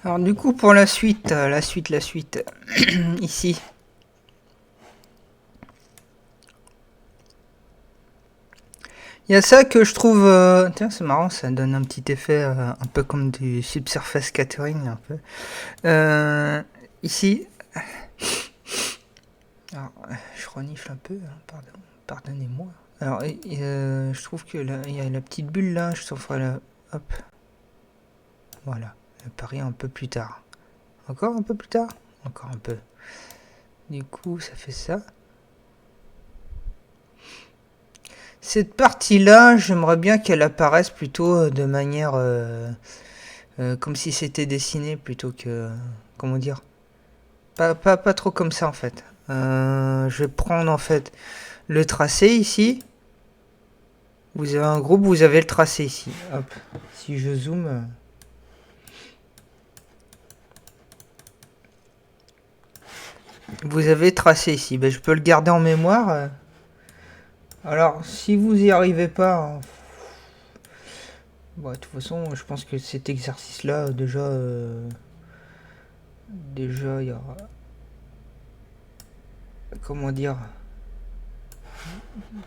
Alors du coup pour la suite, ici. Il y a ça que je trouve... Tiens, c'est marrant, ça donne un petit effet un peu comme du subsurface scattering. Un peu. Ici... Alors, je renifle un peu, hein, pardonnez-moi. Alors, je trouve que là, il y a la petite bulle là, je s'en ferai la... Hop, voilà. Elle apparaît un peu plus tard. Encore un peu plus tard. Encore un peu. Du coup, ça fait ça. Cette partie-là, j'aimerais bien qu'elle apparaisse plutôt de manière comme si c'était dessiné plutôt que... Comment dire? Pas trop comme ça en fait. Je vais prendre en fait le tracé ici. Vous avez un groupe, vous avez le tracé ici. Hop. Si je zoome... Vous avez tracé ici. Ben, je peux le garder en mémoire. Alors, si vous y arrivez pas... Hein, bon, de toute façon, je pense que cet exercice-là, déjà, il y aura... Comment dire?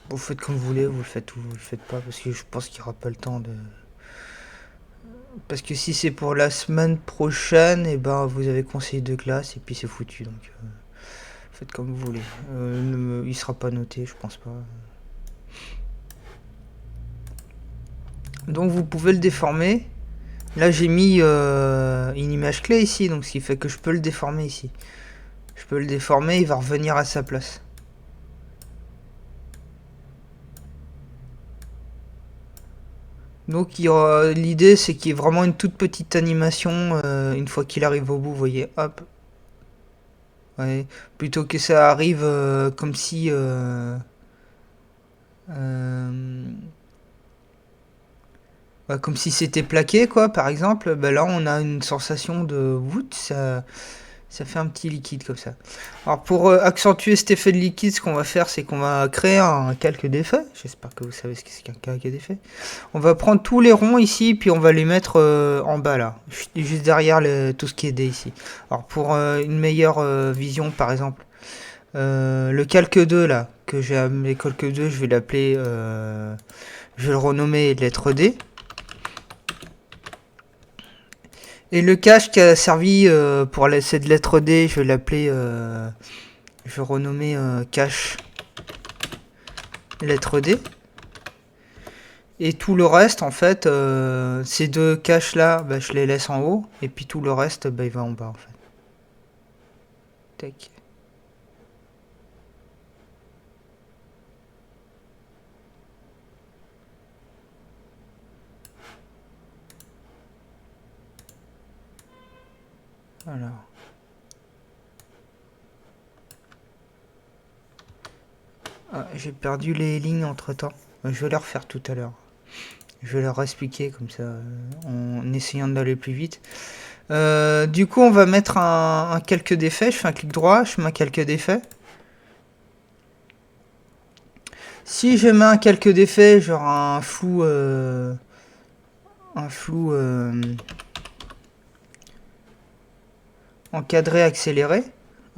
Vous faites comme vous voulez, vous le faites ou vous le faites pas, parce que je pense qu'il n'y aura pas le temps de... Parce que si c'est pour la semaine prochaine, et ben vous avez conseil de classe et puis c'est foutu, donc faites comme vous voulez. Il sera pas noté, je pense pas. Donc vous pouvez le déformer. Là j'ai mis une image clé ici, donc ce qui fait que je peux le déformer ici. Je peux le déformer, il va revenir à sa place. Donc l'idée c'est qu'il y ait vraiment une toute petite animation une fois qu'il arrive au bout, vous voyez, hop. Ouais, plutôt que ça arrive comme si euh, bah, comme si c'était plaqué quoi, par exemple. Bah, là on a une sensation de voûte, ça fait un petit liquide comme ça. Alors pour accentuer cet effet de liquide, ce qu'on va faire, c'est qu'on va créer un calque d'effet. J'espère que vous savez ce qu'est qu'un calque d'effet. On va prendre tous les ronds ici, puis on va les mettre en bas là, juste derrière tout ce qui est dé ici. Alors pour une meilleure vision, par exemple, le calque 2 là, que j'ai appelé calque 2, je vais l'appeler, je vais le renommer lettre D. Et le cache qui a servi pour cette lettre D, je vais l'appeler, je vais renommer cache lettre D. Et tout le reste, en fait, ces deux caches là, bah, je les laisse en haut. Et puis tout le reste, bah, il va en bas, en fait. Tac. Alors. Ah, j'ai perdu les lignes entre temps. Je vais les refaire tout à l'heure. Je vais leur expliquer comme ça, en essayant d'aller plus vite. Du coup, on va mettre un calque d'effet. Je fais un clic droit, je mets un calque d'effet. Si je mets un calque d'effet, genre un flou encadré accéléré,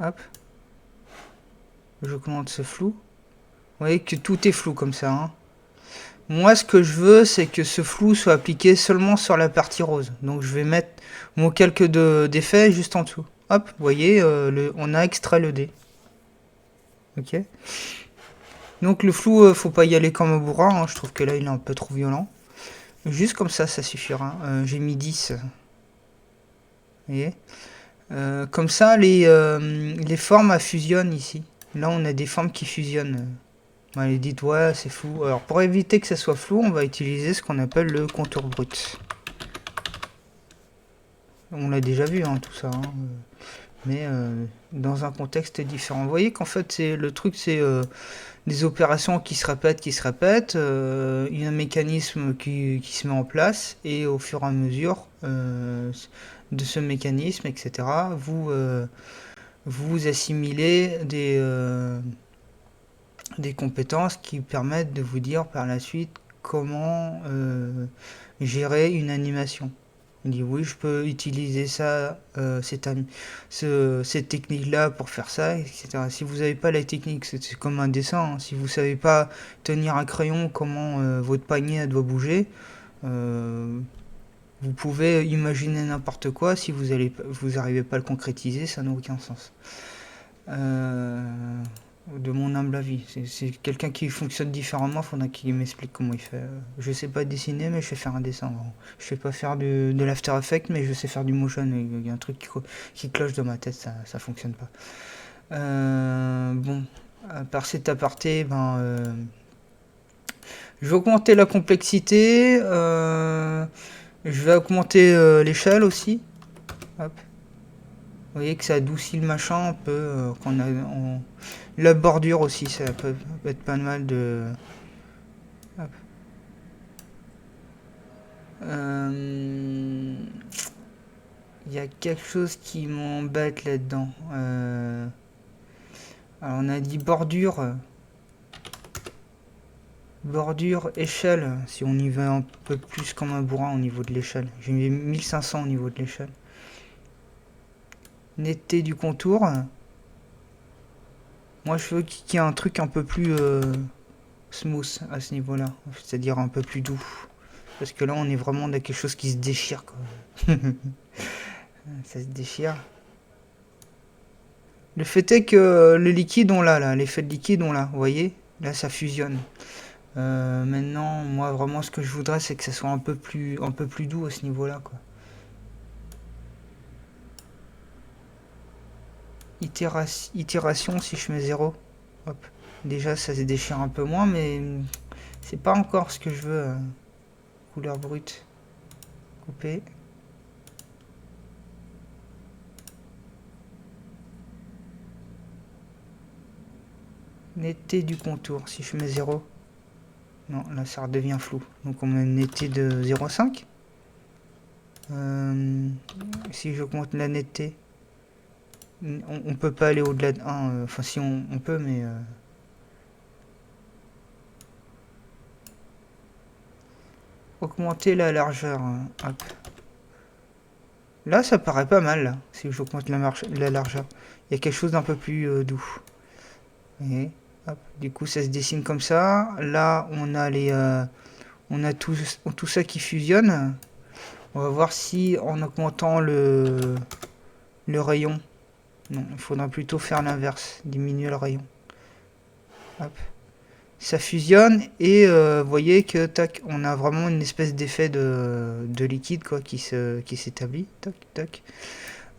hop, je commente ce flou. Vous voyez que tout est flou comme ça. Hein. Moi, ce que je veux, c'est que ce flou soit appliqué seulement sur la partie rose. Donc, je vais mettre mon calque d'effet juste en dessous. Hop, vous voyez, on a extrait le dé. Ok. Donc, le flou, faut pas y aller comme au bourrin. Hein. Je trouve que là, il est un peu trop violent. Juste comme ça suffira. J'ai mis 10. Vous voyez. Comme ça, les formes fusionnent ici. Là, on a des formes qui fusionnent. Allez, dites, ouais, c'est flou. Alors, pour éviter que ça soit flou, on va utiliser ce qu'on appelle le contour brut. On l'a déjà vu, hein, tout ça. Hein, mais dans un contexte différent. Vous voyez qu'en fait, le truc, c'est des opérations qui se répètent. Il y a un mécanisme qui se met en place. Et au fur et à mesure de ce mécanisme, etc., vous assimilez des compétences qui permettent de vous dire par la suite comment gérer une animation. Il dit oui, je peux utiliser ça, cette technique-là pour faire ça, etc. Si vous n'avez pas la technique, c'est comme un dessin, hein. Si vous savez pas tenir un crayon, comment votre panier elle doit bouger, euh, vous pouvez imaginer n'importe quoi. Si vous n'arrivez pas à le concrétiser, ça n'a aucun sens. De mon humble avis, c'est quelqu'un qui fonctionne différemment, faudra qu'il m'explique comment il fait. Je sais pas dessiner, mais je sais faire un dessin. Bon. Je sais pas faire de l'After Effects, mais je sais faire du motion. Il y a un truc qui cloche dans ma tête, ça fonctionne pas. Bon, à part cet aparté, je vais augmenter la complexité. Je vais augmenter l'échelle aussi. Hop. Vous voyez que ça adoucit le machin un peu. La bordure aussi, ça peut être pas mal de... Hop. Il y a quelque chose qui m'embête là-dedans. Alors on a dit bordure. Bordure, échelle. Si on y va un peu plus comme un bourrin au niveau de l'échelle. J'ai mis 1500 au niveau de l'échelle. Netteté du contour. Moi je veux qu'il y ait un truc un peu plus smooth à ce niveau-là. C'est-à-dire un peu plus doux. Parce que là on est vraiment dans quelque chose qui se déchire, quoi. Ça se déchire. Le fait est que le liquide on l'a là, l'effet de liquide on l'a, vous voyez. Là ça fusionne. Maintenant, moi vraiment ce que je voudrais c'est que ça soit un peu plus doux à ce niveau-là, quoi. Itération si je mets 0. Hop. Déjà ça se déchire un peu moins, mais c'est pas encore ce que je veux. Couleur brute. Couper. Netteté du contour, si je mets 0. Non, là ça redevient flou. Donc on met une netteté de 0,5. Si j'augmente la netteté, on peut pas aller au-delà de 1. Enfin si on peut, mais... Augmenter la largeur. Hop. Là ça paraît pas mal, là, si j'augmente la largeur. Il y a quelque chose d'un peu plus doux. Et, hop. Du coup ça se dessine comme ça. Là on a on a tout ça qui fusionne. On va voir si en augmentant le rayon. Non, il faudra plutôt faire l'inverse, diminuer le rayon. Hop. Ça fusionne et vous voyez que tac, on a vraiment une espèce d'effet de liquide, quoi, qui s'établit. Tac, tac.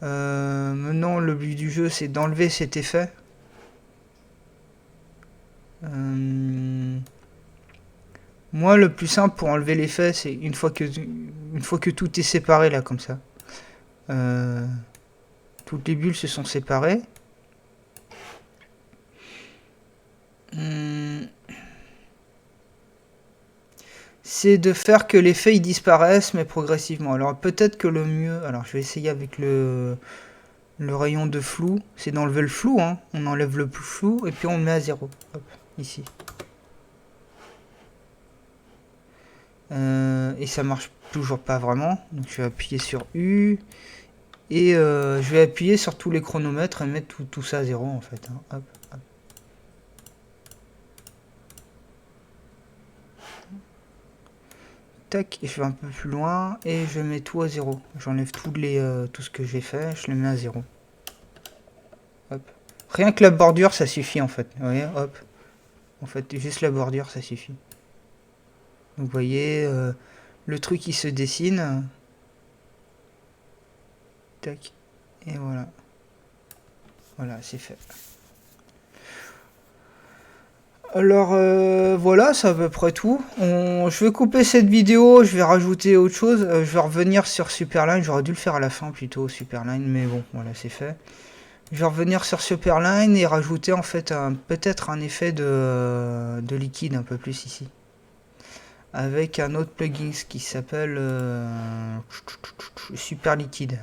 Maintenant, le but du jeu, c'est d'enlever cet effet. Moi, le plus simple pour enlever l'effet, c'est une fois que tout est séparé là, comme ça. Toutes les bulles se sont séparées. C'est de faire que l'effet il disparaisse, mais progressivement. Alors peut-être que le mieux... Alors je vais essayer avec le rayon de flou. C'est d'enlever le flou, hein. On enlève le plus flou et puis on le met à 0. Hop, ici. Et ça marche toujours pas vraiment. Donc je vais appuyer sur U. Et je vais appuyer sur tous les chronomètres et mettre tout ça à 0 en fait, hein. Hop, hop. Tac, et je vais un peu plus loin et je mets tout à 0. J'enlève tout ce que j'ai fait, je le mets à 0. Hop. Rien que la bordure ça suffit en fait. Vous voyez, hop. En fait, juste la bordure ça suffit. Donc vous voyez, le truc qui se dessine. Tac. Et voilà. Voilà, c'est fait. Alors voilà, c'est à peu près tout. Je vais couper cette vidéo, je vais rajouter autre chose. Je vais revenir sur Superline. J'aurais dû le faire à la fin plutôt, Superline, mais bon, voilà, c'est fait. Je vais revenir sur Superline et rajouter en fait peut-être un effet de liquide un peu plus ici. Avec un autre plugin qui s'appelle Super Liquide.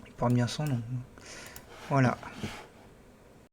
Il porte bien son nom. Voilà.